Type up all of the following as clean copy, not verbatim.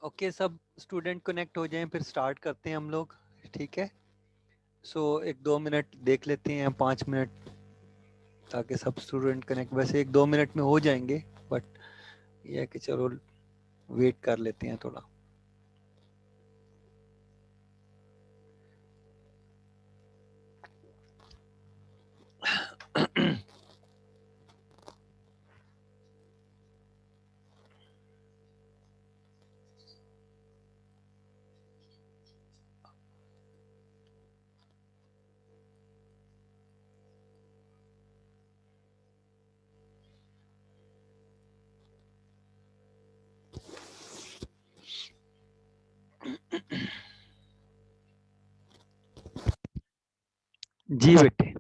Okay, सब student connect हो जाएं, फिर स्टार्ट करते हैं हम लोग। ठीक है, सो 1-2 मिनट देख लेते हैं, 5 मिनट, ताकि सब स्टूडेंट कनेक्ट। वैसे 1-2 मिनट में हो जाएंगे, बट ये है कि चलो वेट कर लेते हैं थोड़ा। जी बेटे।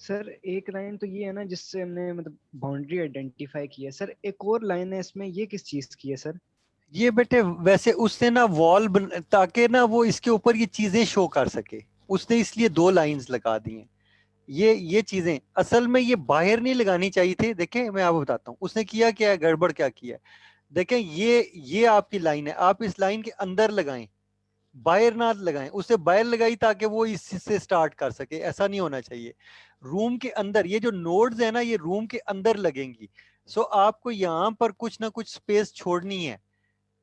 सर एक लाइन तो ये है ना जिससे हमने मतलब बाउंड्री आइडेंटिफाई की है। सर एक और लाइन है इसमें, ये किस चीज की है सर? ये बेटे वैसे उसने ना वॉल ताकि ना वो इसके ऊपर ये चीजें शो कर सके, उसने इसलिए 2 लाइंस लगा दी हैं। ये चीजें असल में ये बाहर नहीं लगानी चाहिए थी। देखें, मैं आपको बताता हूँ उसने किया क्या है, गड़बड़ क्या किया है। देखें, ये आपकी लाइन है, आप इस लाइन के अंदर लगाएं, बाहर ना लगाएं। उससे बाहर लगाई ताकि वो इससे स्टार्ट कर सके, ऐसा नहीं होना चाहिए। रूम के अंदर ये जो नोड्स है ना, ये रूम के अंदर लगेंगी। सो आपको यहाँ पर कुछ ना कुछ स्पेस छोड़नी है।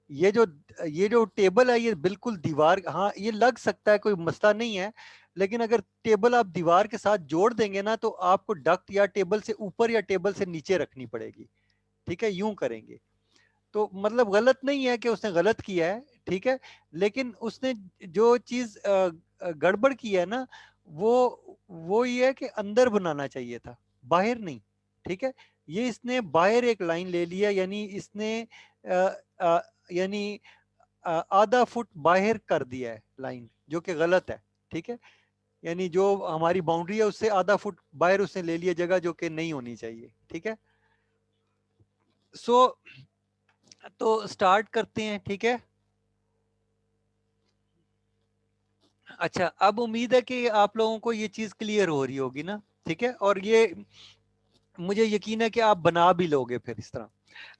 ये जो ये जो टेबल है, ये बिल्कुल दीवार, हाँ ये लग सकता है, कोई मसला नहीं है। लेकिन अगर टेबल आप दीवार के साथ जोड़ देंगे ना, तो आपको डक्ट या टेबल से ऊपर या टेबल से नीचे रखनी पड़ेगी। ठीक है, यूं करेंगे तो मतलब गलत नहीं है कि उसने गलत किया है। ठीक है, लेकिन उसने जो चीज गड़बड़ की है ना, वो ये है कि अंदर बनाना चाहिए था, बाहर नहीं। ठीक है, ये इसने बाहर एक लाइन ले लिया, यानी इसने अ, अ, यानी आधा फुट बाहर कर दिया है लाइन, जो कि गलत है। ठीक है, यानी जो हमारी बाउंड्री है उससे आधा फुट बाहर उसने ले लिया जगह, जो कि नहीं होनी चाहिए। ठीक है, सो तो स्टार्ट करते हैं। ठीक है, अच्छा, अब उम्मीद है कि आप लोगों को ये चीज क्लियर हो रही होगी ना। ठीक है, और ये मुझे यकीन है कि आप बना भी लोगे फिर इस तरह।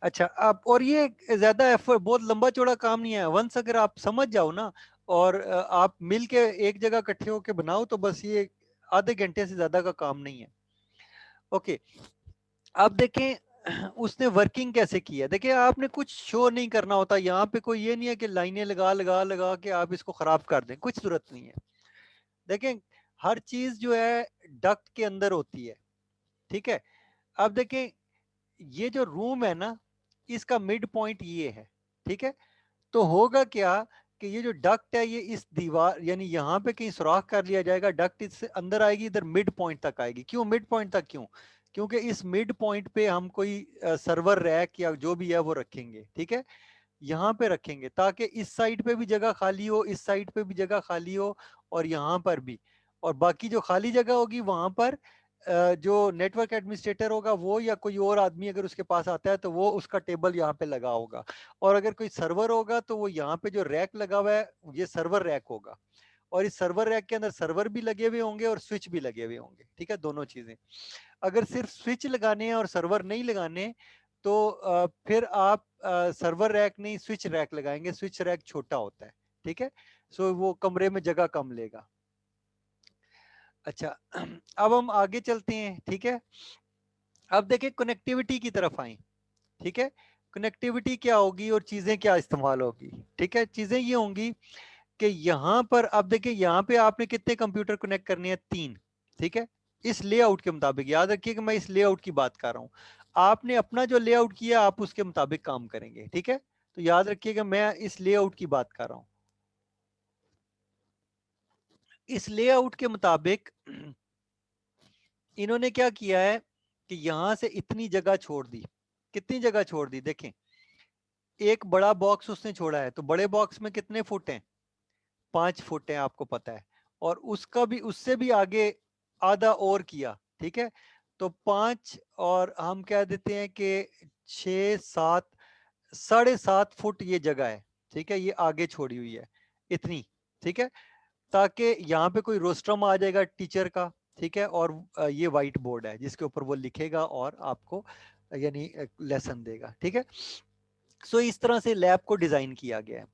अच्छा, आप और ये ज्यादा एफर्ट, बहुत लंबा चौड़ा काम नहीं है। वंस अगर आप समझ जाओ ना, और आप मिल के एक जगह इकट्ठे होके बनाओ, तो बस ये आधे घंटे से ज्यादा का काम नहीं है। ओके, अब देखें उसने वर्किंग कैसे की है। देखिए, आपने कुछ शो नहीं करना होता यहाँ पे, कोई ये नहीं है कि लाइनें लगा लगा लगा के आप इसको खराब कर दें, कुछ जरूरत नहीं है। देखें, हर चीज जो है डक्ट के अंदर होती है। ठीक है, अब देखें, ये जो रूम है ना, इसका मिड पॉइंट ये है। ठीक है, तो होगा क्या कि ये जो डक्ट है, ये इस दीवार यानी यहाँ पे कहीं सुराख कर लिया जाएगा, डक्ट इससे अंदर आएगी, इधर मिड पॉइंट तक आएगी। क्यों मिड पॉइंट तक? क्यों? क्योंकि इस मिड पॉइंट पे हम कोई सर्वर रैक या जो भी है वो रखेंगे। ठीक है, यहाँ पे रखेंगे ताकि इस साइड पे भी जगह खाली हो, इस साइड पे भी जगह खाली हो, और यहाँ पर भी। और बाकी जो खाली जगह होगी वहां पर जो नेटवर्क एडमिनिस्ट्रेटर होगा वो, या कोई और आदमी अगर उसके पास आता है, तो वो उसका टेबल यहाँ पे लगा होगा। और अगर कोई सर्वर होगा तो वो यहाँ पे जो रैक लगा हुआ है, ये सर्वर रैक होगा। और इस सर्वर रैक के अंदर सर्वर भी लगे हुए होंगे और स्विच भी लगे हुए होंगे। ठीक है, दोनों चीजें। अगर सिर्फ स्विच लगाने हैं और सर्वर नहीं लगाने, तो फिर आप सर्वर रैक नहीं, स्विच रैक लगाएंगे। स्विच रैक छोटा होता है। ठीक है, सो वो कमरे में जगह कम लेगा। अच्छा, अब हम आगे चलते हैं। ठीक है, अब देखें कनेक्टिविटी की तरफ आए। ठीक है, कनेक्टिविटी क्या होगी और चीजें क्या इस्तेमाल होगी। ठीक है, चीजें ये होंगी कि यहाँ पर अब देखिए, यहाँ पे आपने कितने कंप्यूटर कनेक्ट करने हैं? 3। ठीक है, इस लेआउट के मुताबिक, याद रखिए कि मैं इस लेआउट की बात कर रहा हूँ। आपने अपना जो लेआउट किया, आप उसके मुताबिक काम करेंगे। ठीक है, तो याद रखिएगा मैं इस लेआउट की बात कर रहा हूँ। इस लेआउट के मुताबिक इन्होंने क्या किया है कि यहां से इतनी जगह छोड़ दी। कितनी जगह छोड़ दी? देखें, एक बड़ा बॉक्स उसने छोड़ा है, तो बड़े बॉक्स में कितने फुट हैं? 5 फुट है, आपको पता है। और उसका भी, उससे भी आगे आधा और किया। ठीक है, तो 5 और हम कह देते हैं कि 6-7, 7.5 फुट ये जगह है। ठीक है, ये आगे छोड़ी हुई है। इतनी, ठीक है, ताकि यहाँ पे कोई रोस्ट्रम आ जाएगा टीचर का, ठीक है, और ये वाइट बोर्ड है जिसके ऊपर वो लिखेगा और आपको यानी लेसन देगा, ठीक है। सो इस तरह से लैब को डिजाइन किया गया है।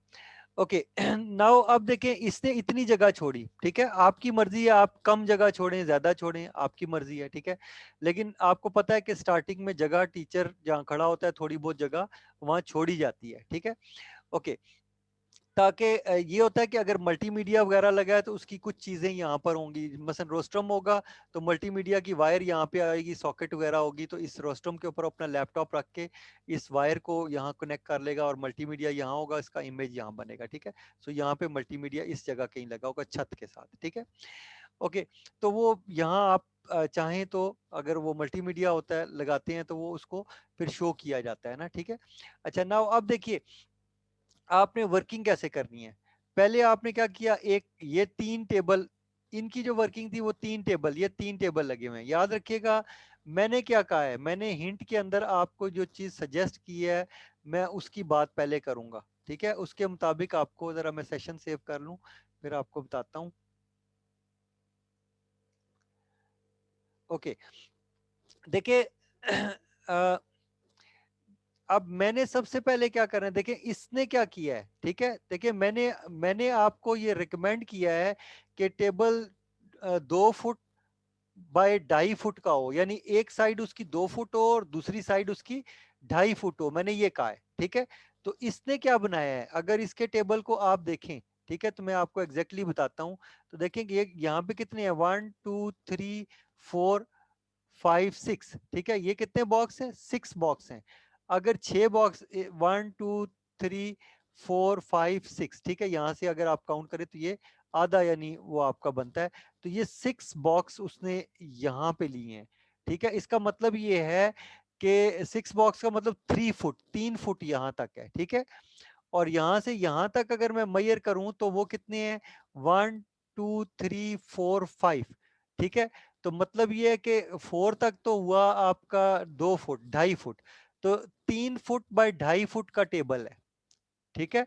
ओके, नाउ अब देखें, इसने इतनी जगह छोड़ी, ठीक है, आपकी मर्जी है, आप कम जगह छोड़ें ज्यादा छोड़ें, आपकी मर्जी है, ठीक है, लेकिन आपको पता है कि स्टार्टिंग में जगह टीचर जहाँ खड़ा होता है थोड़ी बहुत जगह वहां छोड़ी जाती है, ठीक है। ओके, ताकि ये होता है कि अगर मल्टीमीडिया वगैरह लगा है तो उसकी कुछ चीजें यहाँ पर होंगी, मसलन रोस्ट्रम होगा तो मल्टीमीडिया की वायर यहाँ पे आएगी, सॉकेट वगैरह होगी, तो इस रोस्ट्रम के ऊपर अपना लैपटॉप रख के इस वायर को यहाँ कनेक्ट कर लेगा और मल्टीमीडिया यहाँ होगा, इसका इमेज यहाँ बनेगा, ठीक है। सो यहाँ पे मल्टीमीडिया इस जगह कहीं लगा होगा छत के साथ, ठीक है। ओके, तो वो यहाँ आप चाहें तो अगर वो मल्टीमीडिया होता है लगाते हैं तो वो उसको फिर शो किया जाता है ना, ठीक है। अच्छा, नाउ अब देखिए आपने वर्किंग कैसे करनी है। पहले आपने क्या किया, एक ये 3 टेबल, इनकी जो वर्किंग थी वो 3 टेबल, ये 3 टेबल लगे हुए हैं, याद रखिएगा। मैंने क्या कहा है, मैंने हिंट के अंदर आपको जो चीज सजेस्ट की है मैं उसकी बात पहले करूंगा, ठीक है, उसके मुताबिक आपको, जरा मैं सेशन सेव कर लूं फिर आपको बताता हूं। ओके, देखिए अब मैंने सबसे पहले क्या करना है, देखिए इसने क्या किया है, ठीक है, देखिए मैंने मैंने आपको ये रिकमेंड किया है कि टेबल 2 फुट बाय 2.5 फुट का हो, यानी एक साइड उसकी 2 फुट हो और दूसरी साइड उसकी 2.5 फुट हो, मैंने ये कहा है, ठीक है। तो इसने क्या बनाया है, अगर इसके टेबल को आप देखें, ठीक है, तो मैं आपको एग्जैक्टली बताता हूं। तो देखेंगे ये यहाँ पे कितने हैं, 1 2 3 4 5 6, ठीक है, ये कितने बॉक्स हैं, 6 बॉक्स हैं। अगर 6 बॉक्स, 1 2 3 4 5 6, ठीक है, यहां से अगर आप काउंट करें तो ये आधा यानी वो आपका बनता है। तो ये 6 बॉक्स उसने यहाँ पे लिए हैं, ठीक है। इसका मतलब ये है कि 6 बॉक्स का मतलब 3 फुट, 3 फुट यहाँ तक है, ठीक है। और यहां से यहां तक अगर मैं मेजर करूं तो वो कितने हैं, 1 2 3 4 5, ठीक है। तो मतलब ये है कि 4 तक तो हुआ आपका 2 फुट, 2.5 फुट, तो 3 फुट बाय 2.5 फुट का टेबल है, ठीक है।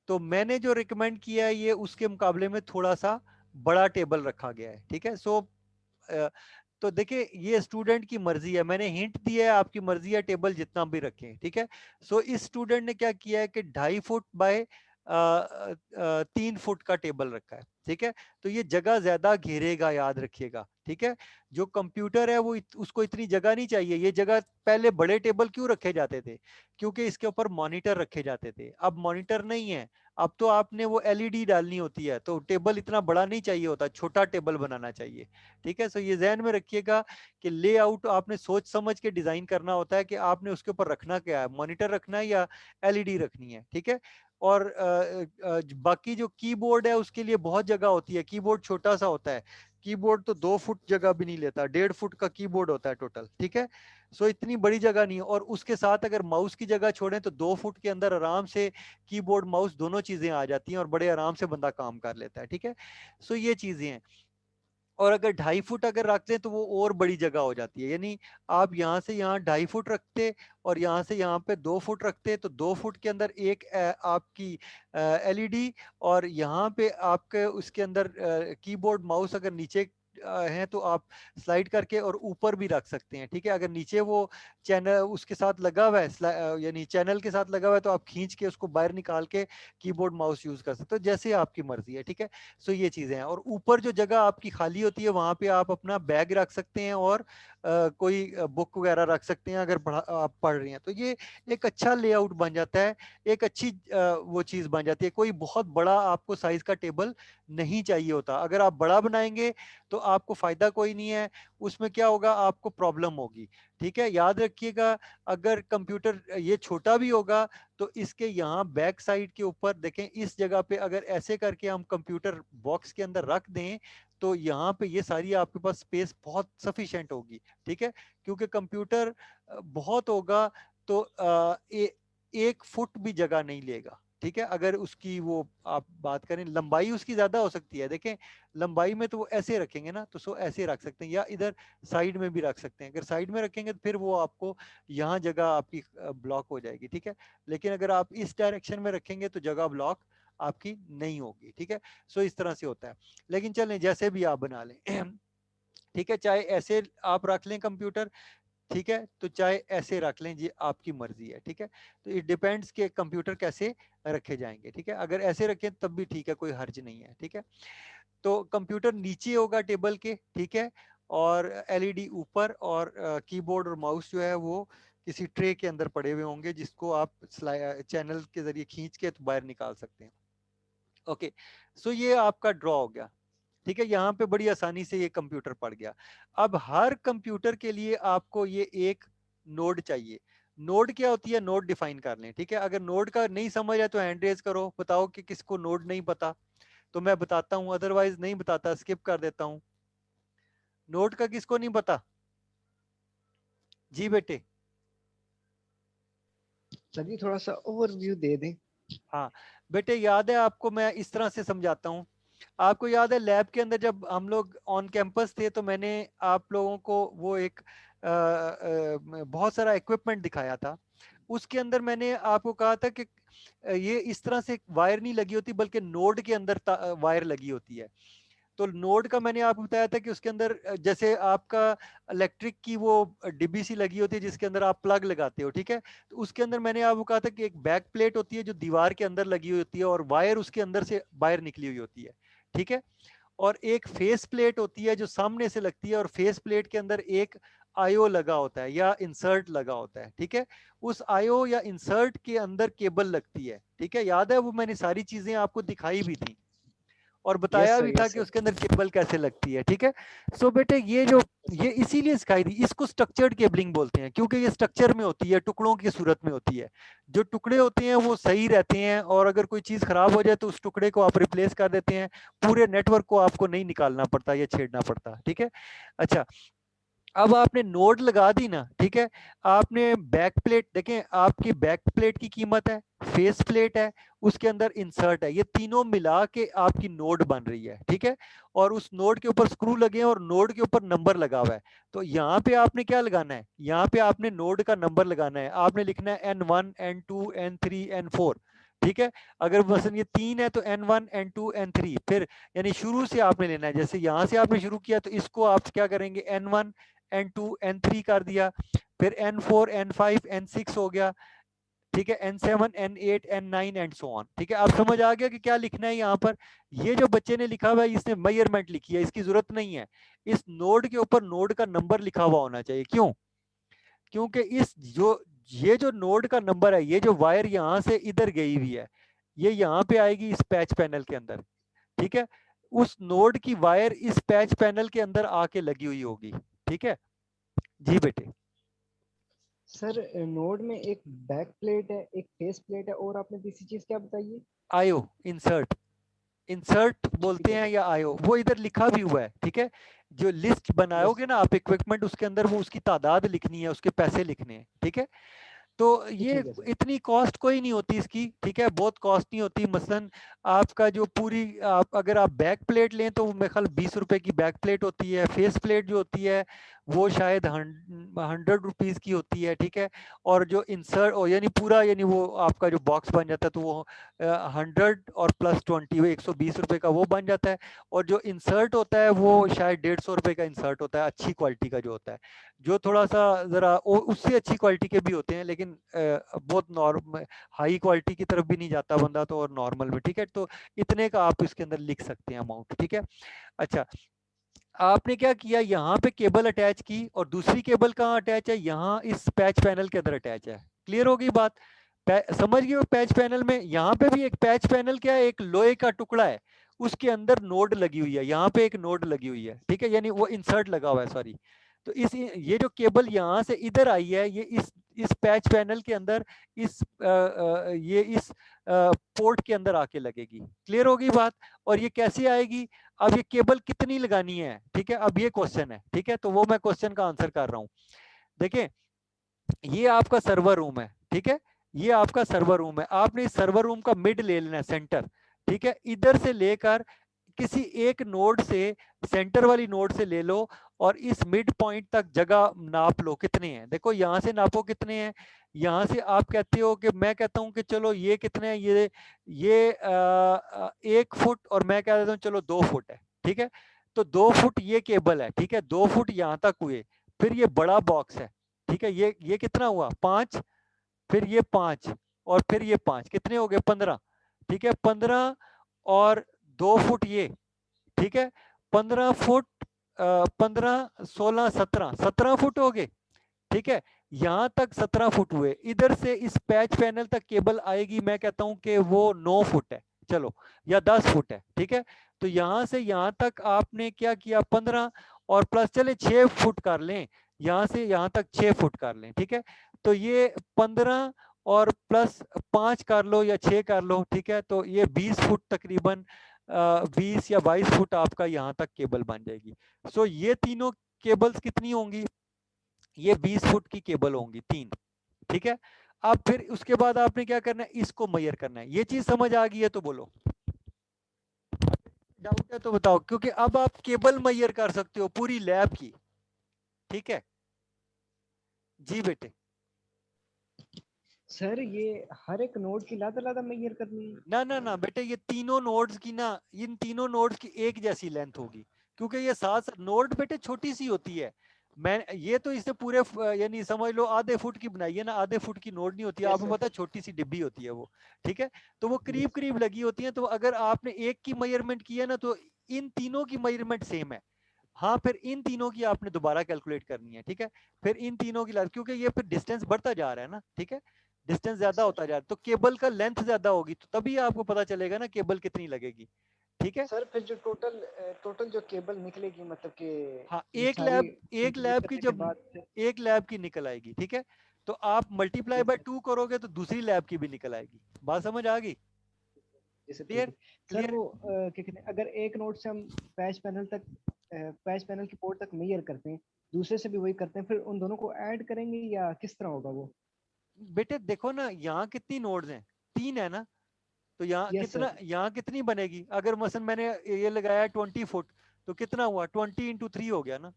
तो मैंने जो रिकमेंड किया है ये उसके मुकाबले में थोड़ा सा बड़ा टेबल रखा गया है, ठीक है। सो तो देखिए ये स्टूडेंट की मर्जी है, मैंने हिंट दिया है, आपकी मर्जी है टेबल जितना भी रखें, ठीक है। सो इस स्टूडेंट ने क्या किया है कि 2.5 फुट बाय 3 फुट का टेबल रखा है, ठीक है। तो ये जगह ज्यादा घेरेगा, याद रखिएगा, ठीक है। जो कंप्यूटर है वो उसको इतनी जगह नहीं चाहिए, ये जगह पहले बड़े टेबल क्यों रखे जाते थे, क्योंकि इसके ऊपर मॉनिटर रखे जाते थे, अब मॉनिटर नहीं है, अब तो आपने वो एलईडी डालनी होती है, तो टेबल इतना बड़ा नहीं चाहिए होता, छोटा टेबल बनाना चाहिए, ठीक है। सो ये जहन में रखिएगा कि लेआउट आपने सोच समझ के डिजाइन करना होता है कि आपने उसके ऊपर रखना क्या है, मॉनिटर रखना है या एलईडी रखनी है, ठीक है। और बाकी जो कीबोर्ड है उसके लिए बहुत जगह होती है, कीबोर्ड छोटा सा होता है, कीबोर्ड तो 2 फुट जगह भी नहीं लेता, 1.5 फुट का कीबोर्ड होता है टोटल, ठीक है। सो इतनी बड़ी जगह नहीं है, और उसके साथ अगर माउस की जगह छोड़ें तो 2 फुट के अंदर आराम से कीबोर्ड माउस दोनों चीजें आ जाती हैं और बड़े आराम से बंदा काम कर लेता है, ठीक है। सो ये चीजें हैं। और अगर 2.5 फुट अगर रखते हैं तो वो और बड़ी जगह हो जाती है, यानी आप यहाँ से यहाँ 2.5 फुट रखते और यहाँ से यहाँ पे 2 फुट रखते, तो 2 फुट के अंदर एक आपकी एलईडी, और यहाँ पे आपके उसके अंदर कीबोर्ड माउस अगर नीचे हैं तो आप स्लाइड करके और ऊपर भी रख सकते हैं, ठीक है। अगर नीचे वो चैनल उसके साथ लगा हुआ है, यानी चैनल के साथ लगा हुआ है, तो आप खींच के उसको बाहर निकाल के कीबोर्ड माउस यूज कर सकते हो, जैसे आपकी मर्जी है, ठीक है। सो ये चीजें हैं। और ऊपर जो जगह आपकी खाली होती है वहां पे आप अपना बैग रख सकते हैं और कोई बुक वगैरह रख सकते हैं अगर आप पढ़ रही हैं, तो ये एक अच्छा लेआउट बन जाता है, एक अच्छी वो चीज बन जाती है। कोई बहुत बड़ा आपको साइज का टेबल नहीं चाहिए होता, अगर आप बड़ा बनाएंगे तो आपको फायदा कोई नहीं है, उसमें क्या होगा, आपको प्रॉब्लम होगी, ठीक है। याद रखिएगा, अगर कंप्यूटर ये छोटा भी होगा तो इसके यहाँ बैक साइड के ऊपर देखें, इस जगह पे अगर ऐसे करके हम कंप्यूटर बॉक्स के अंदर रख दें तो यहाँ पे ये सारी आपके पास स्पेस बहुत सफिशिएंट होगी, ठीक है। क्योंकि कंप्यूटर बहुत होगा तो 1 फुट भी जगह नहीं लेगा, ठीक है। अगर उसकी वो आप बात करें, लंबाई उसकी ज्यादा हो सकती है, देखें लंबाई में तो वो ऐसे रखेंगे ना, तो सो ऐसे रख सकते हैं, या इधर साइड में भी रख सकते हैं, अगर साइड में रखेंगे तो फिर वो आपको यहाँ जगह आपकी ब्लॉक हो जाएगी, ठीक है। लेकिन अगर आप इस डायरेक्शन में रखेंगे तो जगह ब्लॉक आपकी नहीं होगी, ठीक है। सो इस तरह से होता है, लेकिन चलें जैसे भी आप बना लें ठीक है, चाहे ऐसे आप रख लें कंप्यूटर, ठीक है, तो चाहे ऐसे रख लें, ये आपकी मर्जी है, ठीक है। तो इट डिपेंड्स कि कंप्यूटर कैसे रखे जाएंगे, ठीक है। अगर ऐसे रखें तब भी ठीक है, कोई हर्ज नहीं है, ठीक है। तो कंप्यूटर नीचे होगा टेबल के, ठीक है, और एलईडी ऊपर, और कीबोर्ड और माउस जो है वो किसी ट्रे के अंदर पड़े हुए होंगे, जिसको आप चैनल के जरिए खींच के तो बाहर निकाल सकते हैं। ओके, सो ये आपका ड्रॉ हो गया, ठीक है। यहाँ पे बड़ी आसानी से ये कंप्यूटर पड़ गया। अब हर कंप्यूटर के लिए आपको ये एक नोड चाहिए। नोड क्या होती है, नोड डिफाइन कर लें, ठीक है। अगर नोड का नहीं समझ है तो हैंड रेज करो, बताओ कि किसको नोड नहीं पता, तो मैं बताता हूं, अदरवाइज नहीं बताता, स्किप कर देता हूं। नोड का किसको नहीं पता? जी बेटे। सर जी थोड़ा सा ओवरव्यू दे दें। हाँ बेटे, याद है आपको, मैं इस तरह से समझाता हूँ। आपको याद है लैब के अंदर जब हम लोग ऑन कैंपस थे, तो मैंने आप लोगों को वो एक बहुत सारा इक्विपमेंट दिखाया था। उसके अंदर मैंने आपको कहा था कि ये इस तरह से वायर नहीं लगी होती, बल्कि नोड के अंदर वायर लगी होती है। तो नोड का मैंने आपको बताया था कि उसके अंदर जैसे आपका इलेक्ट्रिक की वो डिब्बी सी लगी होती है जिसके अंदर आप प्लग लगाते हो, ठीक है। तो उसके अंदर मैंने आपको कहा था कि एक बैक प्लेट होती है जो दीवार के अंदर लगी हुई होती है, और वायर उसके अंदर से बाहर निकली हुई होती है, ठीक है। और एक फेस प्लेट होती है जो सामने से लगती है, और फेस प्लेट के अंदर एक आईओ लगा होता है या इंसर्ट लगा होता है, ठीक है। उस आईओ या इंसर्ट के अंदर केबल लगती है, ठीक है। याद है, वो मैंने सारी चीजें आपको दिखाई भी थी और यस बताया सर, भी था यस कि सर। उसके अंदर केबल कैसे लगती है, ठीक है। सो बेटे, ये इसीलिए सिखाई थी, इसको स्ट्रक्चर्ड केबलिंग बोलते हैं, क्योंकि ये स्ट्रक्चर में होती है, टुकड़ों की सूरत में होती है। जो टुकड़े होते हैं वो सही रहते हैं, और अगर कोई चीज खराब हो जाए तो उस टुकड़े को आप रिप्लेस कर देते हैं, पूरे नेटवर्क को आपको नहीं निकालना पड़ता या छेड़ना पड़ता, ठीक है। अच्छा, अब आपने नोड लगा दी ना, ठीक है। आपने बैक प्लेट देखें, आपकी बैक प्लेट की कीमत है, फेस प्लेट है, उसके अंदर इंसर्ट है, ये तीनों मिला के आपकी नोड बन रही है, ठीक है। और उस नोड के ऊपर स्क्रू लगे हैं और नोड के ऊपर नंबर लगा हुआ है। तो यहाँ पे आपने क्या लगाना है, यहाँ पे आपने नोड का नंबर लगाना है। आपने लिखना है N1 N2 N3 N4, ठीक है। अगर मसलन ये 3 है तो N1 N2 N3, फिर यानी शुरू से आपने लेना है। जैसे यहाँ से आपने शुरू किया तो इसको आप क्या करेंगे, N1 N2 N3 कर दिया, फिर N4 N5 N6 हो गया, ठीक है, N7 N8 N9 and so on, ठीक है। आप समझ आ गया कि क्या लिखना है यहाँ पर। ये जो बच्चे ने लिखा हुआ है इसने मेजरमेंट लिखी है, इसकी जरूरत नहीं है। इस नोड के ऊपर नोड का नंबर लिखा हुआ होना चाहिए। क्यों? क्योंकि इस जो ये जो नोड का नंबर है, ये जो वायर यहाँ से इधर गई हुई है, ये यहाँ पे आएगी इस पैच पैनल के अंदर, ठीक है। उस नोड की वायर इस पैच पैनल के अंदर आके लगी हुई होगी, ठीक है। जी बेटे। सर नोड में एक बैक प्लेट है, एक फेस प्लेट है, और आपने तीसरी चीज क्या बताई है? आयो, इंसर्ट, इंसर्ट ठीक बोलते है हैं सर। या आयो, वो इधर लिखा भी हुआ है, ठीक है। जो लिस्ट यस। बनाओगे ना आप इक्विपमेंट, उसके अंदर वो उसकी तादाद लिखनी है, उसके पैसे लिखने हैं, ठीक है। तो ये ठीक है सर। इतनी कॉस्ट कोई नहीं होती इसकी, ठीक है, बहुत कॉस्ट नहीं होती। मसलन आपका जो पूरी आप अगर आप बैक प्लेट लें तो मेरे ख्याल 20 रुपए की बैक प्लेट होती है। फेस प्लेट जो होती है वो शायद 100 रुपीज़ की होती है, ठीक है। और जो इंसर्ट यानी पूरा यानी वो आपका जो बॉक्स बन जाता है तो वो 100 और +20 वो 120 रुपए का वो बन जाता है। और जो इंसर्ट होता है वो शायद 150 रुपए का इंसर्ट होता है, अच्छी क्वालिटी का जो होता है। जो थोड़ा सा जरा उससे अच्छी क्वालिटी के भी होते हैं, लेकिन बहुत नॉर्मल हाई क्वालिटी की तरफ भी नहीं जाता बंदा तो, और नॉर्मल में, ठीक है। तो इतने का आप इसके अंदर लिख सकते हैं अमाउंट, ठीक है। अच्छा, आपने क्या किया, यहाँ पे केबल अटैच की, और दूसरी केबल कहाँ अटैच है, यहाँ इस पैच पैनल के अंदर अटैच है। क्लियर होगी बात? समझ गए हो? पैच पैनल में यहाँ पे भी एक पैच पैनल क्या है, एक लोहे का टुकड़ा है, उसके अंदर नोड लगी हुई है, यहाँ पे एक नोड लगी हुई है, ठीक है, यानी वो इंसर्ट लगा हुआ है, सॉरी। तो ये जो केबल यहाँ से इधर आई है, ये इस पैच पैनल के अंदर ये इस पोर्ट के अंदर आके लगेगी। क्लियर होगी बात? और ये कैसे आएगी? अब ये केबल कितनी लगानी है, ठीक है, अब ये क्वेश्चन है, ठीक है। तो वो मैं क्वेश्चन का आंसर कर रहा हूँ। देखिए, ये आपका सर्वर रूम है, ठीक है। ये आपका सर्वर रूम है, आपने इस सर्वर रूम का मिड ले लेना है, सेंटर, ठीक है। इधर से लेकर किसी एक नोड से, सेंटर वाली नोड से ले लो, और इस मिड पॉइंट तक जगह नाप लो कितने हैं। देखो यहाँ से नापो कितने हैं, यहाँ से आप कहते हो कि मैं कहता हूँ कि चलो ये कितने हैं, ये 1 फुट, और मैं कह देता हूँ चलो 2 फुट है, ठीक है। तो 2 फुट ये केबल है, ठीक है, 2 फुट यहाँ तक हुए। फिर ये बड़ा बॉक्स है, ठीक है, ये कितना हुआ 5, फिर ये 5, और फिर ये 5, कितने हो गए 15, ठीक है, 15 और 2 फुट ये, ठीक है, 15 फुट, 15, 16, 17 फुट हो गए, ठीक है। यहां तक 17 फुट हुए, इधर से इस पैच पैनल तक केबल आएगी, मैं कहता हूं कि वो 9 फुट है, चलो, या 10 फुट है, ठीक है। तो यहां से यहां तक आपने क्या किया 15, और प्लस चले 6 फुट कर लें, यहां से यहां तक 6 फुट कर लें, ठीक है। तो ये 15 और प्लस 5 कर लो या 6 कर लो, ठीक है, तो ये 20 फुट तकरीबन, 20 या 22 फुट आपका यहाँ तक केबल बन जाएगी। सो ये तीनों केबल्स कितनी होंगी, ये 20 फुट की केबल होंगी 3, ठीक है। अब फिर उसके बाद आपने क्या करना है, इसको मेजर करना है। ये चीज समझ आ गई है तो बोलो, डाउट है तो बताओ, क्योंकि अब आप केबल मेजर कर सकते हो पूरी लैब की, ठीक है। जी बेटे। सर ये हर एक नोड की लादा लादा मेजर करनी है? ना ना ना बेटे, ये तीनों नोड्स की ना, इन तीनों नोड्स की एक जैसी लेंथ होगी, क्योंकि ये सात नोड बेटे छोटी सी होती है। मैं ये तो इसे पूरे यानी समझ लो आधे फुट की बनाई है ना, आधे फुट की नोड नहीं होती है, यस आपको सर। पता है छोटी सी डिब्बी होती है वो, ठीक है। तो वो करीब यस। करीब लगी होती है, तो अगर आपने एक की मेजरमेंट की है ना, तो इन तीनों की मेजरमेंट सेम है। हाँ, फिर इन तीनों की आपने दोबारा कैलकुलेट करनी है, ठीक है। फिर इन तीनों की क्योंकि ये फिर डिस्टेंस बढ़ता जा रहा है ना, ठीक है, डिस्टेंस यस ज्यादा सर। होता जा रहा है, तो केबल का लेंथ ज्यादा होगी, तो तभी आपको पता चलेगा ना केबल कितनी लगेगी, ठीक है। सर फिर जो टोटल जो केबल निकलेगी मतलब कि हाँ, ये सारी एक इंटरलेस लैब की करने के जब बाद फिर? एक लैब की निकल आएगी, ठीक है, तो आप मल्टीप्लाई यस बाय सर। 2 करोगे तो दूसरी लैब की भी निकल आएगी। बात समझ आ गई? जी सर ठीक क्लियर? है। Sir clear? वो क्या कहते हैं, अगर एक नोड से हम पैच पैनल तक पैच पैनल की पोर्ट तक मेजर करते हैं, दूसरे से भी वही करते हैं, फिर उन दोनों को ऐड करेंगे या किस तरह होगा वो? बेटे देखो ना, यहाँ कितनी नोड्स हैं, 3 है ना, तो यहाँ यस कितना, सर। यहाँ कितनी बनेगी, अगर मसलन मैंने ये लगाया 20 फुट, तो कितना हुआ 20 × 3 हो गया ना,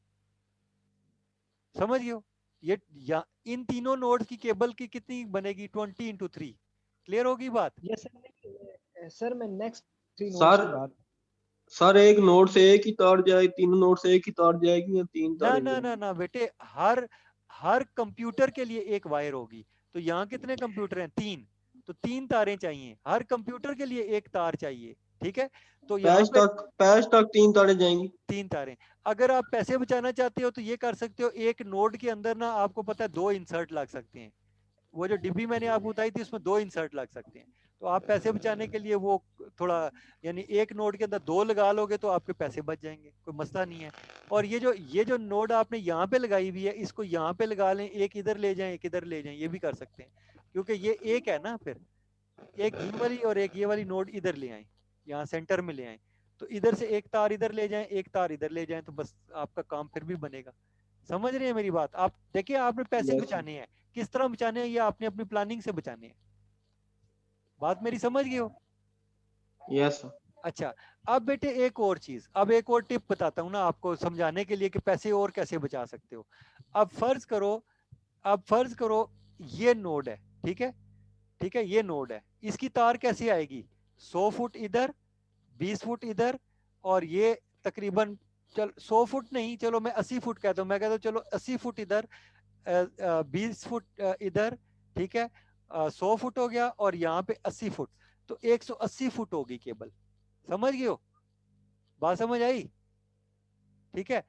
समझ गए हो? ये या इन तीनों नोड्स की केबल की कितनी बनेगी 20 × 3। क्लियर होगी बात? यस सर, नहीं सर मैं नेक्स्ट 3 नोड्स सर की बात। सर एक नोड से एक ही तार जाए, तीनों नोड से एक ही तार जाएगी या तीन ना तारें ना ना जाएंगी? ना बेटे, हर हर कंप्यूटर के लिए एक वायर होगी। तो यहाँ कितने कंप्यूटर हैं 3, तो 3 तारें चाहिए, हर कंप्यूटर के लिए एक तार चाहिए, ठीक है। तो यहाँ पे पैच तक तीन तारें जाएंगी। 3 तारें। अगर आप पैसे बचाना चाहते हो तो ये कर सकते हो, एक नोड के अंदर ना आपको पता है 2 इंसर्ट लग सकते हैं, वो जो डिब्बी मैंने आपको बताई थी उसमें 2 इंसर्ट लग सकते हैं। तो आप पैसे बचाने के लिए वो थोड़ा, यानी एक नोड के अंदर 2 लगा लोगे तो आपके पैसे बच जाएंगे, कोई मसला नहीं है। और ये जो नोड आपने यहाँ पे लगाई हुई है, इसको यहाँ पे लगा लें, एक इधर ले जाएं, एक इधर ले जाएं, ये भी कर सकते हैं, क्योंकि ये एक है ना, फिर एक ये वाली और एक ये वाली नोड इधर ले आए, यहाँ सेंटर में ले आए, तो इधर से एक तार इधर ले जाएं, एक तार इधर ले जाएं, तो बस आपका काम फिर भी बनेगा। समझ रहे हैं मेरी बात? आप देखिए, आपने पैसे यस बचाने हैं, किस तरह बचाने हैं ये आपने अपनी प्लानिंग से बचाने हैं। बात मेरी समझ गए हो? यस। अच्छा, अब बेटे एक और चीज, अब एक और टिप बताता हूँ ना आपको समझाने के लिए कि पैसे और कैसे बचा सकते हो। अब फर्ज करो, अब फर्ज करो ये नोड है, ठीक है, ठीक है, ये नोड है, इसकी तार कैसे आएगी, 100 फुट इधर, 20 फुट इधर, और ये तकरीबन, चल 100 फुट नहीं, चलो मैं 80 फुट कहता हूँ, मैं कहता हूँ चलो 80 फुट इधर, 20 फुट इधर, ठीक है, 100 फुट हो गया, और यहाँ पे 80 फुट, तो 180 फुट होगी केबल। समझ गए हो? बात समझ आई? ठीक है,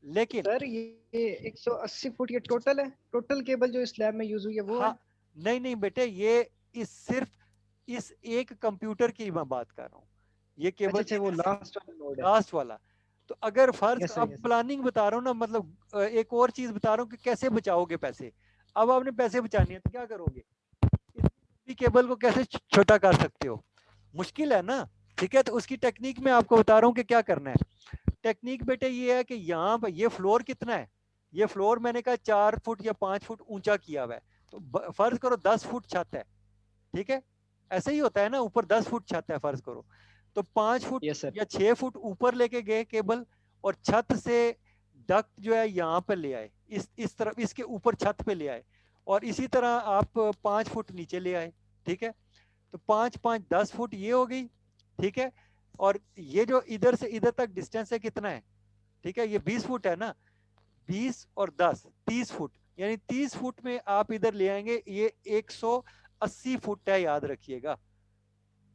लेकिन सर ये 180 फुट ये टोटल है, टोटल केबल जो इस लैब में यूज हुई है वो हाँ, है? नहीं नहीं बेटे, ये सिर्फ इस एक कंप्यूटर की मैं बात कर रहा हूँ, ये अच्छा केबल अच्छा, वो इधर से लास्ट वाला नोड है। लास्ट वाला। तो अगर फर्ज, यस सर। अब यस सर। प्लानिंग बता रहा हूँ ना, मतलब एक और चीज बता रहा हूँ कि कैसे बचाओगे पैसे। अब आपने पैसे बचाने हैं तो क्या करोगे, इस केबल को कैसे छोटा कर सकते हो, मुश्किल है ना, ठीक है। तो उसकी टेक्निक में आपको बता रहा हूँ कि क्या करना है। टेक्निक बेटे ये है कि यहाँ पर ये फ्लोर कितना है, ये फ्लोर मैंने कहा 4 फुट या 5 फुट ऊंचा किया हुआ है, तो फर्ज करो 10 फुट छत है, ठीक है, ऐसे ही होता है ना, ऊपर 10 फुट छत है फर्ज करो, तो 5 फुट यस सर। या 6 फुट ऊपर लेके गए केबल, और छत से डक्ट जो है यहाँ पे ले आए, इस तरफ इसके ऊपर छत पे ले आए, और इसी तरह आप 5 फुट नीचे ले आए, ठीक है, तो 5 5 10 फुट ये हो गई, ठीक है। और ये जो इधर से इधर तक डिस्टेंस है कितना है, ठीक है, ये 20 फुट है ना, 20 और 10 30 फुट, यानी 30 फुट में आप इधर ले आएंगे, ये 180 फुट है, याद रखिएगा,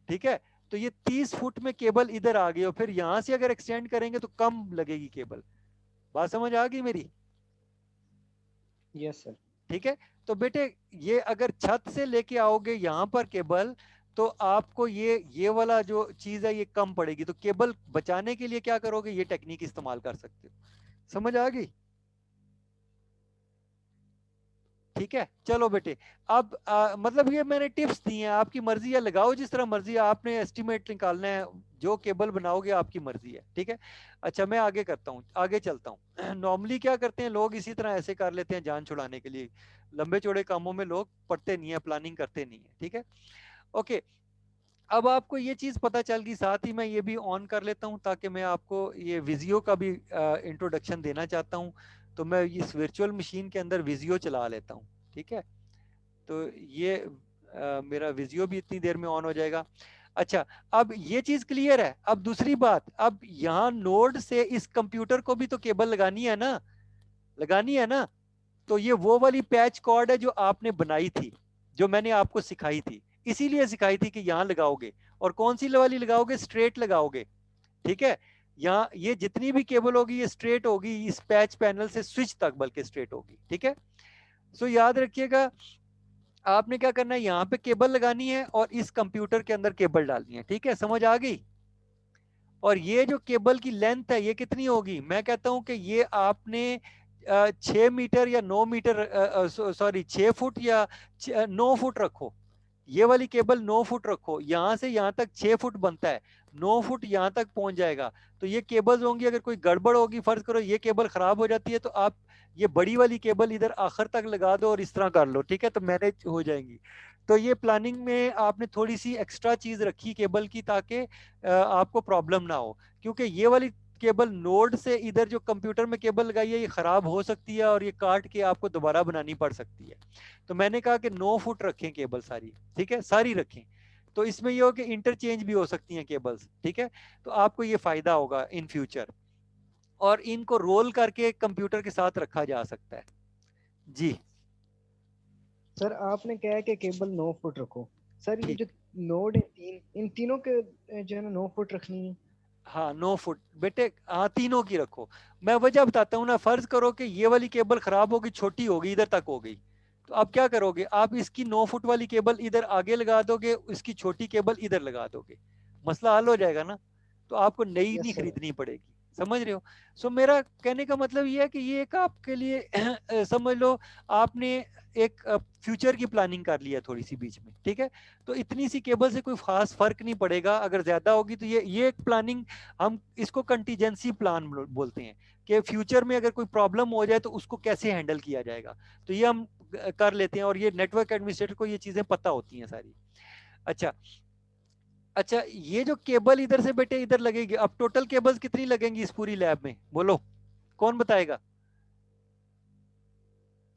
ठीक है। तो ये 30 फुट में केबल इधर आ गई, और फिर यहां से अगर एक्सटेंड करेंगे तो कम लगेगी केबल। बात समझ आ गई मेरी? Yes sir. ठीक है। तो बेटे ये अगर छत से लेके आओगे यहां पर केबल, तो आपको ये वाला जो चीज है ये कम पड़ेगी, तो केबल बचाने के लिए क्या करोगे, ये टेक्निक इस्तेमाल कर सकते हो। समझ आ गई? ठीक है, चलो बेटे। अब मतलब ये मैंने टिप्स दी हैं, आपकी मर्जी है, लगाओ जिस तरह मर्जी है, आपने एस्टिमेट निकालना है, जो केबल बनाओगे आपकी मर्जी है, ठीक है। अच्छा मैं आगे करता हूँ, आगे चलता हूँ। नॉर्मली क्या करते हैं लोग, इसी तरह ऐसे कर लेते हैं जान छुड़ाने के लिए, लंबे चौड़े कामों में लोग पढ़ते नहीं है, प्लानिंग करते नहीं है, ठीक है। ओके, अब आपको ये चीज पता चल गई, साथ ही मैं ये भी ऑन कर लेता हूँ ताकि मैं आपको ये विजियो का भी इंट्रोडक्शन देना चाहता हूँ। तो मैं इस वर्चुअल मशीन के अंदर विजियो चला लेता हूँ, ठीक है। तो ये मेरा विजियो भी इतनी देर में ऑन हो जाएगा। अच्छा, अब ये चीज क्लियर है। अब दूसरी बात, अब यहाँ नोड से इस कंप्यूटर को भी तो केबल लगानी है ना, लगानी है ना। तो ये वो वाली पैच कॉर्ड है जो आपने बनाई थी, जो मैंने आपको सिखाई थी, इसीलिए सिखाई थी कि यहाँ लगाओगे, और कौन सी वाली लगाओगे, स्ट्रेट लगाओगे, ठीक है। यहाँ ये जितनी भी केबल होगी ये स्ट्रेट होगी, इस पैच पैनल से स्विच तक बल्कि स्ट्रेट होगी, ठीक है। सो याद रखिएगा, आपने क्या करना है, यहाँ पे केबल लगानी है और इस कंप्यूटर के अंदर केबल डालनी है, ठीक है, समझ आ गई। और ये जो केबल की लेंथ है ये कितनी होगी, मैं कहता हूं कि ये आपने 6 मीटर या 9 मीटर, सॉरी 6 फुट या 9 फुट रखो। ये वाली केबल 9 फुट रखो, यहां से यहां तक 6 फुट बनता है, 9 फुट यहां तक पहुंच जाएगा। तो ये केबल्स होंगी, अगर कोई गड़बड़ होगी, फर्ज करो ये केबल खराब हो जाती है, तो आप ये बड़ी वाली केबल इधर आखिर तक लगा दो और इस तरह कर लो, ठीक है, तो मैनेज हो जाएंगी। तो ये प्लानिंग में आपने थोड़ी सी एक्स्ट्रा चीज रखी केबल की, ताकि आपको प्रॉब्लम ना हो, क्योंकि ये वाली केबल नोड से इधर जो कंप्यूटर में केबल लगाई है ये खराब हो सकती है, और ये काट के आपको दोबारा बनानी पड़ सकती है। तो मैंने कहा कि 9 फुट रखें केबल सारी, ठीक है, सारी रखें। तो इसमें ये हो कि इंटरचेंज भी हो सकती हैं केबल्स, ठीक है। तो आपको ये फायदा होगा इन फ्यूचर, और इनको रोल करके कंप्यूटर के साथ रखा जा सकता है। जी सर आपने क्या है कि केबल 9 फुट रखो। सर ये ठीक, जो नोड है इन तीनों के जो है ना 9 फुट रखनी है। हाँ 9 फुट बेटे, हाँ तीनों की रखो। मैं वजह बताता हूँ ना, फर्ज करो कि ये वाली केबल खराब होगी, छोटी होगी, इधर तक हो गई, तो आप क्या करोगे, आप इसकी 9 फुट वाली केबल इधर आगे लगा दोगे, इसकी छोटी केबल इधर लगा दोगे, मसला हल हो जाएगा ना। तो आपको नई नहीं यस सर। खरीदनी पड़ेगी, समझ रहे हो। सो मेरा कहने का मतलब ये है कि ये एक आपके लिए समझ लो, आपने एक फ्यूचर की प्लानिंग कर लिया थोड़ी सी बीच में, ठीक है। तो इतनी सी केबल से कोई खास फर्क नहीं पड़ेगा, अगर ज्यादा होगी तो ये एक प्लानिंग, हम इसको कंटीजेंसी प्लान बोलते हैं, कि फ्यूचर में अगर कोई प्रॉब्लम हो जाए तो उसको कैसे हैंडल किया जाएगा। तो ये हम कर लेते हैं, और ये नेटवर्क एडमिनिस्ट्रेटर को ये चीजें पता होती हैं सारी। अच्छा, अच्छा ये जो केबल इधर से बेटे इधर लगेगी, अब टोटल केबल्स कितनी लगेंगी इस पूरी लैब में, बोलो कौन बताएगा।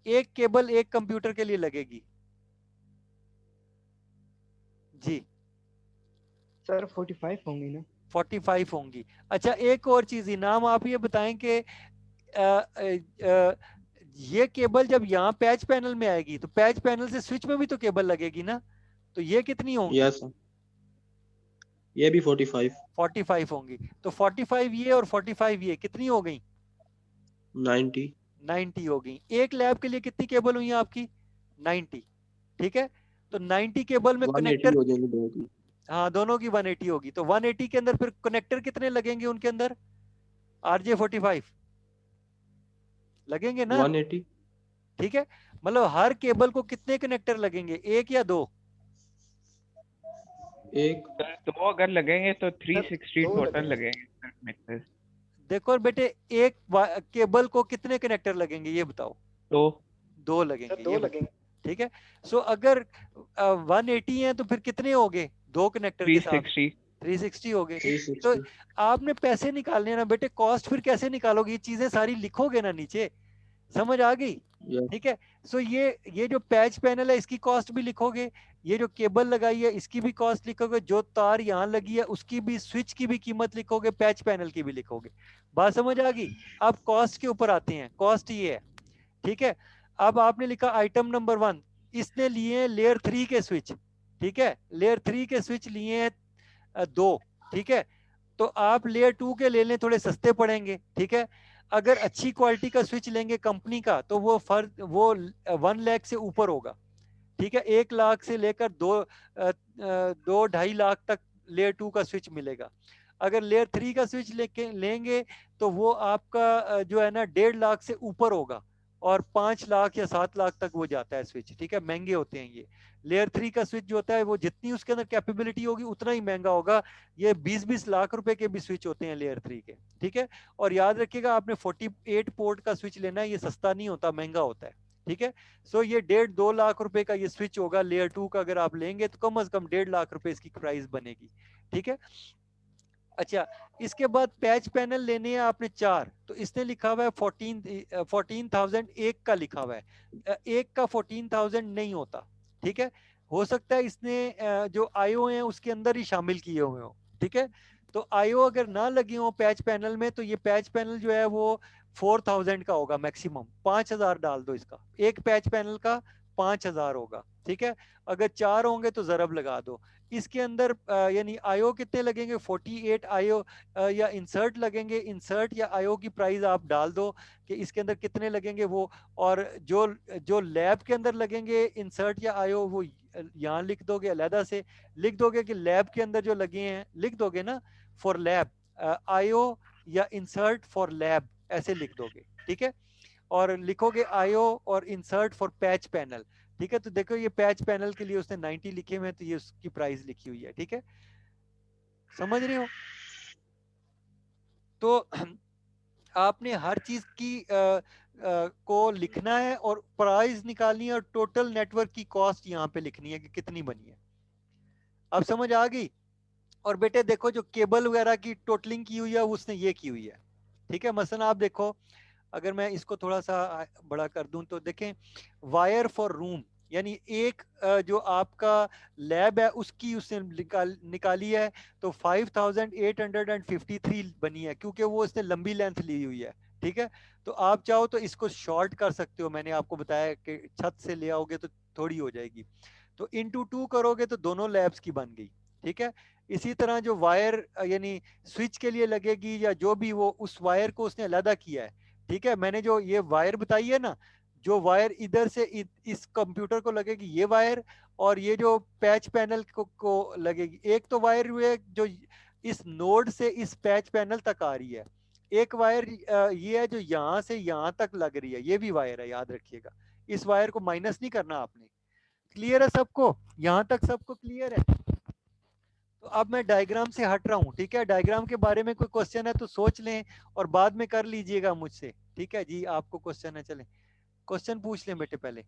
एक केबल एक कंप्यूटर के लिए लगेगी जी। सर 45 होंगी ना। 45 होंगी। अच्छा एक और चीज, इनाम आप ये बताएं कि ये केबल जब यहाँ पैच पैनल में आएगी तो पैच पैनल से स्विच में भी तो केबल लगेगी ना, तो ये कितनी होंगी। यस, ये भी 45। 45 होंगी। तो 45 ये और 45 ये कितनी हो गई, 90। 90 हो गई। एक लैब के लिए कितनी केबल हुई आपकी, 90, ठीक है। तो 90 केबल में 180 कनेक्टर, हो जाएंगे दो की। हाँ दोनों की 180 होगी, तो 180 के अंदर फिर कनेक्टर कितने लगेंगे उनके अंदर, RJ45 लगेंगे ना, 180। ठीक है। मतलब हर केबल को कितने कनेक्टर लगेंगे, एक या दो, एक। सर दो अगर लगेंगे तो 360 दो टोटल लगेंगे। लगेंगे सर कनेक्टर्स। देखो बेटे एक केबल को कितने कनेक्टर लगेंगे ये बताओ, तो दो सर लगेंगे, 2 ये लगेंगे। ठीक है। सो अगर 180 है तो फिर कितने हो गए दो कनेक्टर के साथ, 360। 360 हो गए। तो 360। आपने पैसे निकालने हैं ना बेटे, कॉस्ट फिर कैसे निकालोगे, ये चीजें सारी लिखोगे ना नीचे, समझ आ गई। Yes. ठीक है। सो ये जो पैच पैनल है इसकी कॉस्ट भी लिखोगे, ये जो केबल लगाई है इसकी भी कॉस्ट लिखोगे, जो तार यहाँ लगी है उसकी भी, स्विच की भी कीमत लिखोगे, पैच पैनल की भी लिखोगे। बात समझ आ गई? अब कॉस्ट के ऊपर आते हैं। कॉस्ट ये है, ठीक है। अब आपने लिखा आइटम नंबर 1, इसने लिए लेयर 3 के स्विच, ठीक है, लेयर 3 के स्विच लिए हैं 2, ठीक है। तो आप लेयर 2 के ले लें, थोड़े सस्ते पड़ेंगे, ठीक है। अगर अच्छी क्वालिटी का स्विच लेंगे कंपनी का तो वो 1 लाख से ऊपर होगा, ठीक है। 1 लाख से लेकर 2-2.5 लाख तक लेयर 2 का स्विच मिलेगा। अगर लेयर 3 का स्विच लेके लेंगे तो वो आपका जो है ना 1.5 लाख से ऊपर होगा, और 5 लाख या 7 लाख तक वो जाता है स्विच, ठीक है। महंगे होते हैं ये। लेयर 3 का स्विच जो होता है वो जितनी उसके अंदर कैपेबिलिटी होगी उतना ही महंगा होगा। ये 20-20 लाख रुपए के भी स्विच होते हैं लेयर 3 के, ठीक है। और याद रखिएगा आपने 48 पोर्ट का स्विच लेना है, ये सस्ता नहीं होता, महंगा होता है, ठीक है। सो ये 1.5-2 लाख रुपए का ये स्विच होगा लेयर 2 का। अगर आप लेंगे तो कम से कम 1.5 लाख रुपए इसकी प्राइस बनेगी, ठीक है। अच्छा, इसके बाद पैच पैनल लेने हैं आपने 4, तो इसने लिखा हुआ है 14,000 एक का लिखा हुआ है। एक का 14,000 नहीं होता, ठीक है। हो सकता है इसने जो आईओ है उसके अंदर ही शामिल किए हुए हो, ठीक है। तो आईओ अगर ना लगे हो पैच पैनल में तो ये पैच पैनल जो है वो 4,000 का होगा मैक्सिमम। 5,000 डाल दो इसका, एक पैच पैनल का 5,000 होगा, ठीक है। अगर 4 होंगे तो जरब लगा दो। इसके अंदर यानी आईओ कितने लगेंगे, 48 आईओ या इंसर्ट लगेंगे। इंसर्ट या आईओ की प्राइस आप डाल दो कि इसके अंदर कितने लगेंगे वो, और जो जो लैब के अंदर लगेंगे इंसर्ट या आईओ वो यहाँ लिख दोगे, अलहदा से लिख दोगे कि लैब के अंदर जो लगे हैं, लिख दोगे ना फॉर लैब आईओ या इंसर्ट फॉर लैब, ऐसे लिख दोगे, ठीक है। और लिखोगे आईओ और इंसर्ट फॉर पैच पैनल, ठीक है। तो देखो ये पैच पैनल के लिए उसने 90 लिखे हुए हैं, तो ये उसकी प्राइस लिखी हुई है, ठीक है। समझ रहे हो? तो आपने हर चीज की को लिखना है और प्राइस निकालनी है और टोटल नेटवर्क की कॉस्ट यहाँ पे लिखनी है कि कितनी बनी है। अब समझ आ गई? और बेटे देखो जो केबल वगैरह की टोटलिंग की हुई है उसने ये की हुई है, ठीक है। मसलन आप देखो, अगर मैं इसको थोड़ा सा बड़ा कर दूं तो देखें, वायर फॉर रूम, यानी एक जो आपका लैब है उसकी उसने निकाली है, तो 5,853 बनी है, क्योंकि वो उसने लंबी लेंथ ली हुई है, ठीक है। तो आप चाहो तो इसको शॉर्ट कर सकते हो, मैंने आपको बताया कि छत से ले आओगे तो थोड़ी हो जाएगी, तो इंटू 2 करोगे तो दोनों लैब्स की बन गई, ठीक है। इसी तरह जो वायर यानी स्विच के लिए लगेगी या जो भी, वो उस वायर को उसने अलहदा किया है, ठीक है। मैंने जो ये वायर बताई है ना, जो वायर इधर से इस कंप्यूटर को लगेगी ये वायर, और ये जो पैच पैनल को लगेगी, एक तो वायर हुए जो इस नोड से इस पैच पैनल तक आ रही है, एक वायर ये है जो यहाँ से यहाँ तक लग रही है, ये भी वायर है, याद रखिएगा। इस वायर को माइनस नहीं करना आपने। क्लियर है सबको? यहाँ तक सबको क्लियर है? तो अब मैं डायग्राम से हट रहा हूँ, ठीक है। डायग्राम के बारे में कोई क्वेश्चन है तो सोच लें और बाद में कर लीजिएगा मुझसे, ठीक है जी। आपको क्वेश्चन है, चलें क्वेश्चन पूछ लें बेटे पहले।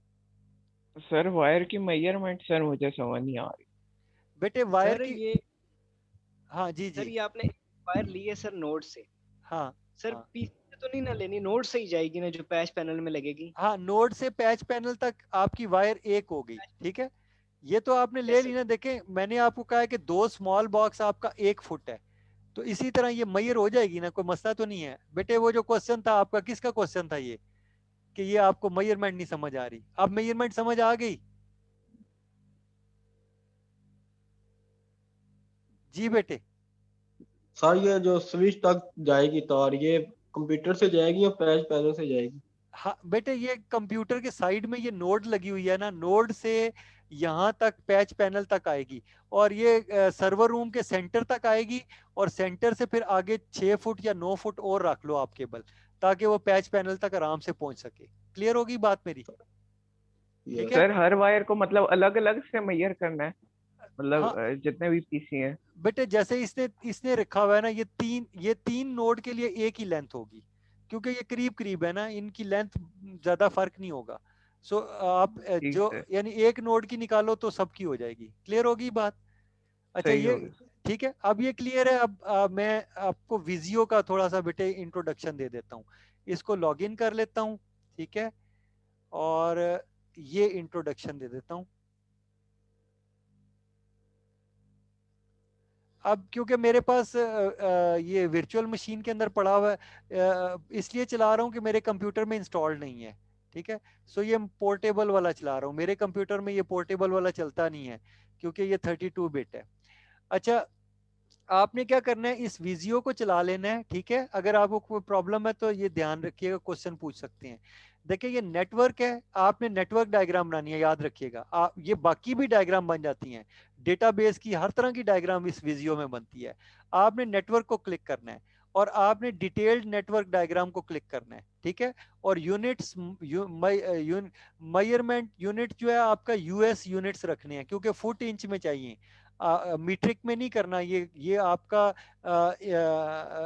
सर वायर की मेजरमेंट सर मुझे समझ नहीं आ रही। बेटे वायर सर की, ये हाँ जी सर जी, ये आपने वायर ली है सर नोड से, हाँ सर हाँ पीछे से तो नहीं ना लेनी, नोड से ही जाएगी ना जो पैच पैनल में लगेगी? हाँ, नोड से पैच पैनल तक आपकी वायर एक हो गई, ठीक है। ये तो आपने ले ली कैसे? ना। देखें मैंने आपको कहा है कि 2 स्मॉल बॉक्स आपका 1 फुट है, तो इसी तरह ये मैयर हो जाएगी ना, कोई मसला तो नहीं है बेटे। वो जो क्वेश्चन था आपका, किसका क्वेश्चन था ये, कि ये आपको मेजरमेंट नहीं समझ आ रही? अब मेजरमेंट समझ आ गई जी बेटे? सर ये जो स्विच तक जाएगी तार, ये कंप्यूटर से जाएगी या पैच पैनल से जाएगी? हाँ बेटे, ये कंप्यूटर के साइड में ये नोड लगी हुई है ना, नोड से यहाँ तक पैच पैनल तक आएगी, और ये सर्वर रूम के सेंटर तक आएगी, और सेंटर से फिर आगे 6 फुट या 9 फुट और रख लो आप केबल, ताकि वो पैच पैनल तक आराम से पहुंच सके। क्लियर होगी बात मेरी? ठीक यस। है। सर हर वायर को मतलब अलग अलग से मेजर करना है, मतलब हाँ जितने भी पीसी हैं। बेटे, जैसे इसने इसने रखा हुआ है ना, ये तीन नोड के लिए एक ही लेंथ होगी, क्योंकि ये करीब करीब है ना, इनकी लेंथ ज्यादा फर्क नहीं होगा। सो आप ठीक जो सर, यानी एक नोड की निकालो तो सबकी हो जाएगी। क्लियर होगी बात? अच्छा सही ये हो गया। ठीक है, अब ये क्लियर है। अब मैं आपको विजियो का थोड़ा सा बेटे इंट्रोडक्शन दे देता हूँ। इसको लॉगिन कर लेता हूँ, ठीक है। और ये इंट्रोडक्शन दे देता हूँ। अब क्योंकि मेरे पास ये वर्चुअल मशीन के अंदर पड़ा हुआ है, इसलिए चला रहा हूँ कि मेरे कंप्यूटर में इंस्टॉल नहीं है, ठीक है। सो ये पोर्टेबल वाला चला रहा हूँ, मेरे कंप्यूटर में ये पोर्टेबल वाला चलता नहीं है क्योंकि ये 32 बिट है। अच्छा, आपने क्या करना है, इस विजियो को चला लेना है, ठीक है। अगर आपको कोई प्रॉब्लम है तो ये ध्यान रखिएगा, क्वेश्चन पूछ सकते हैं। देखिए ये नेटवर्क है, आपने नेटवर्क डायग्राम बनानी है, याद रखिएगा। आप ये बाकी भी डायग्राम बन जाती हैं, डेटाबेस की हर तरह की डायग्राम इस विजियो में बनती है। आपने नेटवर्क को क्लिक करना है और आपने डिटेल्ड नेटवर्क डायग्राम को क्लिक करना है, ठीक है। और यूनिट्स, मेजरमेंट यूनिट जो है आपका यूएस यूनिट्स रखने हैं, क्योंकि फुट इंच में चाहिए, मीट्रिक में नहीं करना। ये आपका